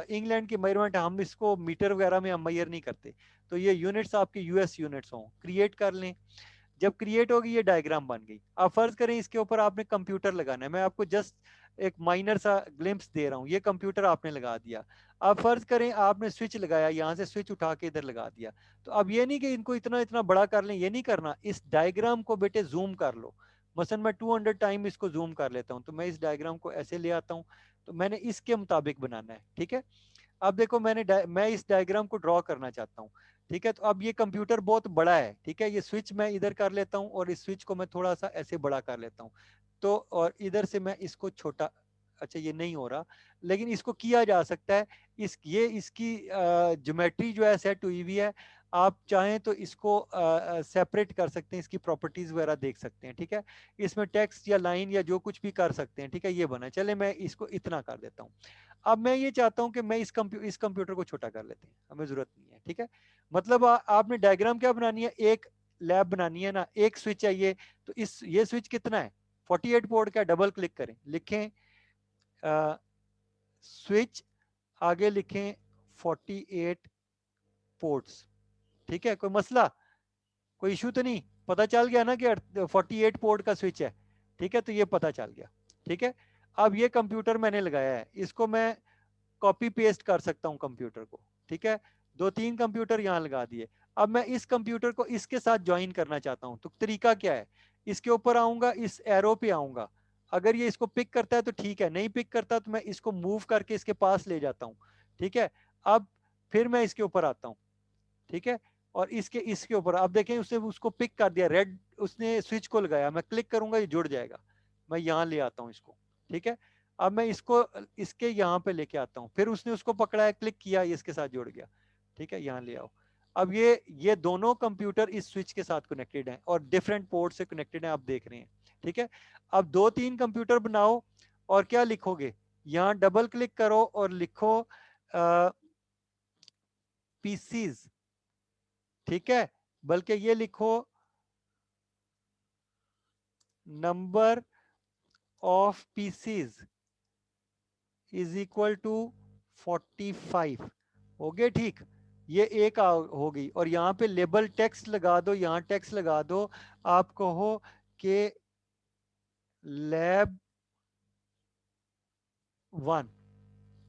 इंग्लैंड की मेजरमेंट, हम इसको मीटर वगैरह में हम मेजर नहीं करते, तो ये यूनिट्स आपके यूएस यूनिट्स हों। क्रिएट कर लें, जब क्रिएट होगी ये डायग्राम बन गई। अब फर्ज करें इसके ऊपर आपने कंप्यूटर लगाना है, मैं आपको जस्ट एक माइनर सा ग्लिम्स दे रहा हूँ। ये कंप्यूटर आपने लगा दिया। अब फर्ज करें आपने स्विच लगाया, यहाँ से स्विच उठा के इधर लगा दिया। तो अब ये नहीं कि इनको इतना इतना बड़ा कर लें, ये नहीं करना। इस डायग्राम को बेटे जूम कर लो। मसलन मैं 200 टाइम इसको जूम कर लेता हूँ, तो मैं इस डायग्राम को ऐसे ले आता हूँ। तो मैंने इसके मुताबिक बनाना है, ठीक है। अब देखो मैं इस डायग्राम को ड्रॉ करना चाहता हूँ, ठीक है। तो अब ये कंप्यूटर बहुत बड़ा है, ठीक है। ये स्विच मैं इधर कर लेता हूँ और इस स्विच को मैं थोड़ा सा ऐसे बड़ा कर लेता हूँ। तो और इधर से मैं इसको छोटा, अच्छा ये नहीं हो रहा, लेकिन इसको किया जा सकता है। ये इसकी ज्योमेट्री जो है सेट हुई हुई है। आप चाहें तो इसको सेपरेट कर सकते हैं, इसकी प्रॉपर्टीज वगैरह देख सकते हैं, ठीक है। इसमें टेक्स्ट या लाइन या जो कुछ भी कर सकते हैं, ठीक है। ये बना, चले मैं इसको इतना कर देता हूँ। अब मैं ये चाहता हूं कि मैं इस कंप्यूटर को छोटा कर लेते हैं, हमें जरूरत नहीं है, ठीक है। मतलब आपने डायग्राम क्या बनानी है, एक लैब बनानी है ना, एक स्विच है ये। तो ये स्विच कितना है, 48 पोर्ट का। डबल क्लिक करें, लिखें स्विच, आगे लिखें 48 पोर्ट्स, ठीक है। कोई मसला, कोई इशू तो नहीं, पता चल गया ना कि 48 पोर्ट का स्विच है, ठीक है। तो ये पता चल गया, ठीक है। अब ये कंप्यूटर मैंने लगाया है, इसको मैं कॉपी पेस्ट कर सकता हूं कंप्यूटर को, ठीक है। 2-3 कंप्यूटर यहां लगा दिए। अब मैं इस कंप्यूटर को इसके साथ ज्वाइन करना चाहता हूं, तो तरीका क्या है, इसके ऊपर आऊंगा, इस एरो पे आऊंगा। अगर ये इसको पिक करता है तो ठीक है, नहीं पिक करता तो मैं इसको मूव करके इसके पास ले जाता हूं, ठीक है। अब फिर मैं इसके ऊपर आता हूं, ठीक है। और इसके ऊपर अब देखें, उसने उसको पिक कर दिया, रेड उसने स्विच को लगाया। मैं क्लिक करूंगा ये जुड़ जाएगा। मैं यहाँ ले आता हूँ इसको, ठीक है। अब मैं इसको इसके यहाँ पे लेके आता हूँ, फिर उसने उसको पकड़ा है, क्लिक किया, ये इसके साथ जुड़ गया, ठीक है। यहाँ ले आओ। अब ये दोनों कंप्यूटर इस स्विच के साथ कनेक्टेड हैं और डिफरेंट पोर्ट से कनेक्टेड हैं, आप देख रहे हैं, ठीक है। अब 2-3 कंप्यूटर बनाओ और क्या लिखोगे, यहाँ डबल क्लिक करो और लिखो पीसीज, ठीक है। बल्कि ये लिखो number of pieces is equal to 45, हो गए, ठीक। ये एक हो गई। और यहाँ पे लेबल टेक्स्ट लगा दो, यहाँ टेक्स्ट लगा दो, आप कहो कि लैब 1,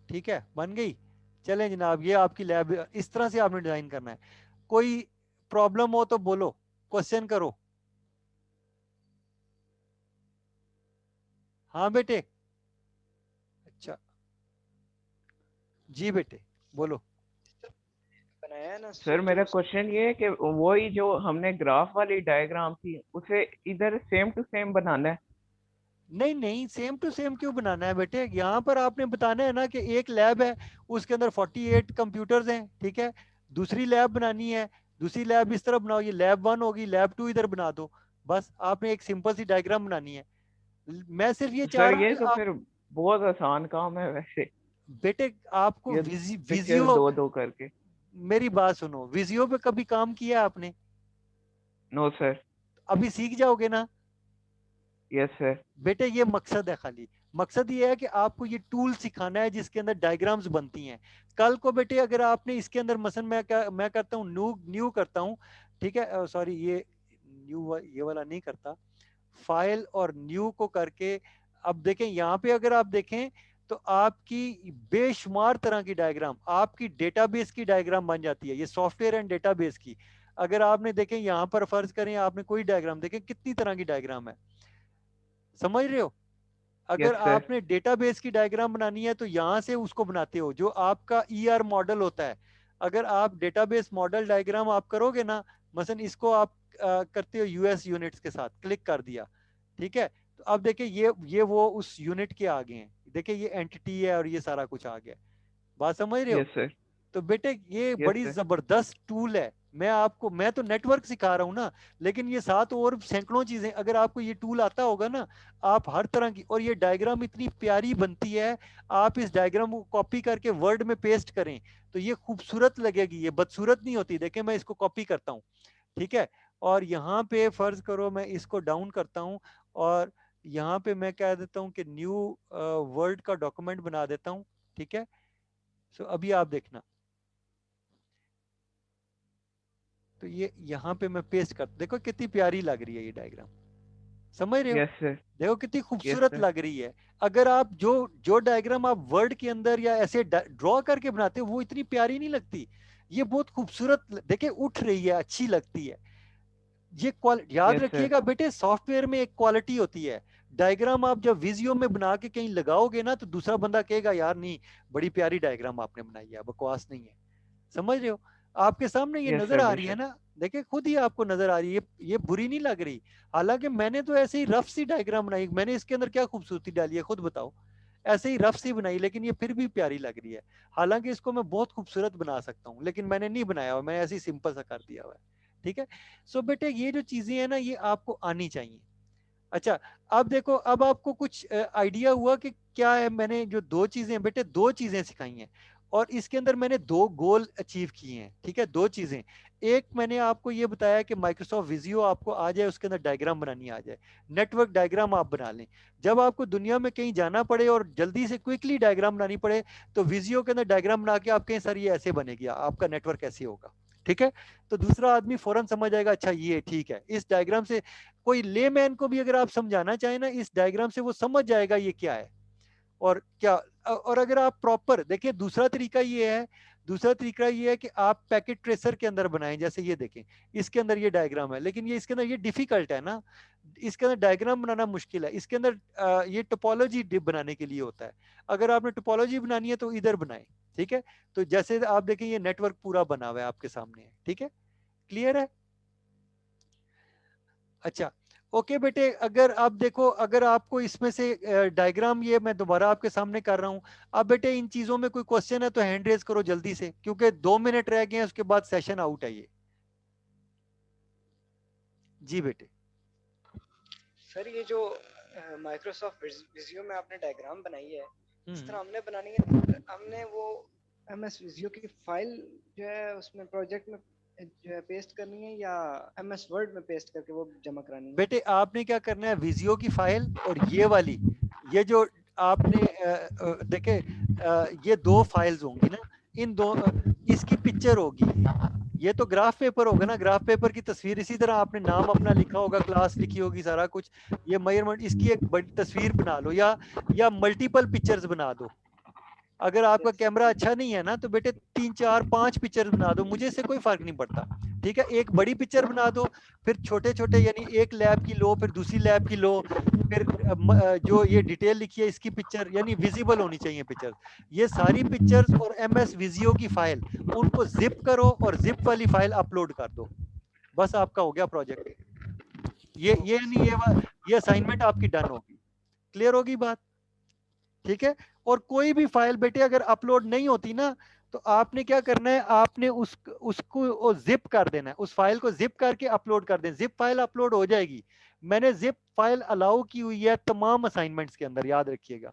ठीक है, बन गई। चलें जनाब, ये आपकी लैब, इस तरह से आपने डिजाइन करना है। कोई प्रॉब्लम हो तो बोलो, क्वेश्चन करो। हाँ बेटे, अच्छा जी बेटे, बोलो। बनाया है ना सर स्विच, मेरा क्वेश्चन ये है कि वही जो हमने ग्राफ वाली डायग्राम थी उसे इधर सेम टू सेम बनाना है। नहीं नहीं, सेम टू सेम क्यों बनाना है बेटे, यहाँ पर आपने बताना है ना कि एक लैब है, उसके अंदर 48 कंप्यूटर्स हैं, ठीक है। दूसरी लैब बनानी है, दूसरी लैब इस तरह बनाओ, ये लैब 1 होगी, लैब 2 इधर बना दो। बस आपने एक सिंपल सी डायग्राम बनानी है। मैं सिर्फ ये चाह सर रहा हूँ ये कि तो आप फिर बहुत आसान काम है वैसे, बेटे, आपको ये पिक्चर विजियो, दो दो करके। मेरी बात सुनो, विजियो पे कभी काम किया आपने, नो सर। अभी सीख जाओगे ना यस सर। बेटे। ये मकसद है, खाली मकसद ये है कि आपको ये टूल सिखाना है जिसके अंदर डायग्राम्स बनती हैं। कल को बेटे अगर आपने इसके अंदर मसलन मैं करता हूँ न्यू न्यू करता हूँ, ठीक है। सॉरी, ये न्यू ये वाला नहीं करता, फाइल और न्यू को करके। अब देखें यहाँ पे, अगर आप देखें तो आपकी बेशुमार तरह की डायग्राम, आपकी डेटाबेस की डायग्राम बन जाती है, ये सॉफ्टवेयर एंड डेटाबेस की। अगर आपने देखें यहाँ पर फर्ज करें आपने कोई डायग्राम देखें, कितनी तरह की डायग्राम है, समझ रहे हो। अगर यस सर। आपने डेटाबेस की डायग्राम बनानी है तो यहाँ से उसको बनाते हो, जो आपका ईआर मॉडल होता है। अगर आप डेटाबेस मॉडल डायग्राम आप करोगे ना, मसलन इसको आप करते हो यूएस यूनिट्स के साथ, क्लिक कर दिया, ठीक है, तो अब देखिए ये वो उस यूनिट के आगे हैं, देखिए ये एंटिटी है और ये सारा कुछ आ गया, बात समझ रहे हो। Yes sir. तो बेटे ये यस बड़ी सर। जबरदस्त टूल है, मैं तो नेटवर्क सिखा रहा हूँ ना, लेकिन ये साथ और सैकड़ों चीजें, अगर आपको ये टूल आता होगा ना, आप हर तरह की, और ये डायग्राम इतनी प्यारी बनती है, आप इस डायग्राम को कॉपी करके वर्ड में पेस्ट करें तो ये खूबसूरत लगेगी, ये बदसूरत नहीं होती। देखें मैं इसको कॉपी करता हूँ, ठीक है, और यहाँ पे फर्ज करो मैं इसको डाउन करता हूँ, और यहाँ पे मैं कह देता हूँ कि न्यू वर्ड का डॉक्यूमेंट बना देता हूँ, ठीक है। सो अभी आप देखना, तो ये यहाँ पे मैं पेस्ट कर, देखो कितनी प्यारी लग रही है ये डायग्राम, समझ रहे हो। Yes sir. देखो कितनी यस खूबसूरत सर। लग रही है। अगर आप जो जो डायग्राम आप वर्ड के अंदर या ऐसे ड्रॉ करके बनाते हो वो इतनी प्यारी नहीं लगती, ये बहुत खूबसूरत देखिए उठ रही है, अच्छी लगती है। ये याद यस सर। रखिएगा बेटे, सॉफ्टवेयर में एक क्वालिटी होती है। डायग्राम आप जब विजियो में बना के कहीं लगाओगे ना तो दूसरा बंदा कहेगा यार नहीं, बड़ी प्यारी डायग्राम आपने बनाई है, बकवास नहीं है, समझ रहे हो। आपके सामने ये यस नजर सर आ रही है बेशक। ना, देखिए खुद ही आपको नजर आ रही है, ये बुरी नहीं लग रही। हालांकि मैंने तो ऐसे ही रफ सी डायग्राम बनाई, मैंने इसके अंदर क्या खूबसूरती डाली है खुद बताओ, ऐसे ही रफ सी बनाई, लेकिन ये फिर भी प्यारी लग रही है। हालांकि इसको मैं बहुत खूबसूरत बना सकता हूँ, लेकिन मैंने नहीं बनाया हुआ, मैंने ऐसे ही सिंपल सा कर दिया हुआ है, ठीक है। सो बेटे ये जो चीजें हैं ना ये आपको आनी चाहिए। अच्छा, अब देखो, अब आपको कुछ आइडिया हुआ कि क्या है। मैंने जो दो चीजें बेटे, दो चीजें सिखाई हैं, और इसके अंदर मैंने दो गोल अचीव किए हैं, ठीक है, दो चीजें। एक मैंने आपको ये बताया कि माइक्रोसॉफ्ट विजियो आपको आ जाए, उसके अंदर डायग्राम बनानी आ जाए, नेटवर्क डायग्राम आप बना लें। जब आपको दुनिया में कहीं जाना पड़े और जल्दी से क्विकली डायग्राम बनानी पड़े, तो विजियो के अंदर डायग्राम बना के आप कहें सर ये ऐसे बनेगी, आपका नेटवर्क ऐसे होगा, ठीक है। तो दूसरा आदमी फौरन समझ जाएगा, अच्छा ये ठीक है, इस डायग्राम से कोई लेमैन को भी अगर आप समझाना चाहें ना इस डायग्राम से, वो समझ जाएगा ये क्या है और क्या। और अगर आप प्रॉपर देखिए, दूसरा तरीका ये है कि आप पैकेट ट्रेसर के अंदर बनाएं, जैसे ये देखें, इसके अंदर ये डायग्राम है, लेकिन ये इसके अंदर ये डिफिकल्ट है ना, इसके अंदर डायग्राम बनाना मुश्किल है। इसके अंदर ये टोपोलॉजी बनाने के लिए होता है। अगर आपने टोपोलॉजी बनानी है तो इधर बनाए, ठीक है। तो जैसे आप देखें ये नेटवर्क पूरा बना हुआ है आपके सामने है, ठीक है, क्लियर है। अच्छा, ओके बेटे, अगर आप देखो, अगर आपको इसमें से डायग्राम ये मैं दोबारा आपके सामने कर रहा हूं, अब बेटे इन चीजों में कोई क्वेश्चन है तो हैंड रेज करो जल्दी से, क्योंकि 2 मिनट रह गए हैं, उसके बाद सेशन आउट है ये। जी बेटे। सर ये जो माइक्रोसॉफ्ट विजियो में आपने डायग्राम बनाई है, इस तरह हम्म। हमने बनानी है, हमने वो एमएस विजियो की फाइल जो है उसमें प्रोजेक्ट में जो है पेस्ट करनी है, या एमएस वर्ड में पेस्ट करके वो जमा करानी है? बेटे आपने क्या करना है, विजियो की फाइल और ये वाली, ये जो आपने देखे, ये दो फाइल्स होंगी ना, इन दो इसकी पिक्चर होगी, ये तो ग्राफ पेपर होगा ना, ग्राफ पेपर की तस्वीर, इसी तरह आपने नाम अपना लिखा होगा, क्लास लिखी होगी, सारा कुछ, ये मेजरमेंट, इसकी एक बड़ी तस्वीर बना लो, या मल्टीपल पिक्चर्स बना दो। अगर आपका Yes. कैमरा अच्छा नहीं है ना तो बेटे 3 4 5 पिक्चर बना दो, मुझे इससे कोई फर्क नहीं पड़ता, ठीक है। एक बड़ी पिक्चर बना दो, फिर छोटे छोटे, यानी एक लैब की लो, फिर दूसरी लैब की लो, फिर जो ये डिटेल लिखी है इसकी पिक्चर, यानी विजिबल होनी चाहिए पिक्चर। ये सारी पिक्चर्स और एमएस विजियो की फाइल, उनको जिप करो और जिप वाली फाइल अपलोड कर दो, बस आपका हो गया प्रोजेक्ट। ये नहीं, ये असाइनमेंट आपकी डन होगी, क्लियर होगी बात, ठीक है। और कोई भी फाइल बेटे अगर अपलोड नहीं होती ना, तो आपने क्या करना है, आपने उसको जिप कर देना है, उस फाइल को जिप करके अपलोड कर दें, जिप फाइल अपलोड हो जाएगी। मैंने जिप फाइल अलाउ की हुई है तमाम असाइनमेंट्स के अंदर, याद रखिएगा।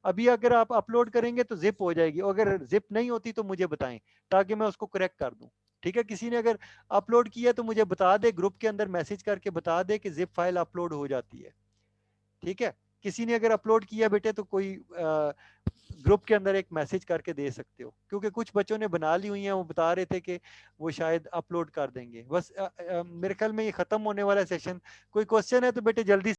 अभी अगर आप अपलोड करेंगे तो जिप हो जाएगी, अगर जिप नहीं होती तो मुझे बताएं, ताकि मैं उसको करेक्ट कर दूं, ठीक है। किसी ने अगर अपलोड किया तो मुझे बता दे, ग्रुप के अंदर मैसेज करके बता दे कि जिप फाइल अपलोड हो जाती है, ठीक है। किसी ने अगर अपलोड किया बेटे तो कोई ग्रुप के अंदर एक मैसेज करके दे सकते हो, क्योंकि कुछ बच्चों ने बना ली हुई हैं, वो बता रहे थे कि वो शायद अपलोड कर देंगे। बस मेरे ख्याल में ये खत्म होने वाला सेशन, कोई क्वेश्चन है तो बेटे जल्दी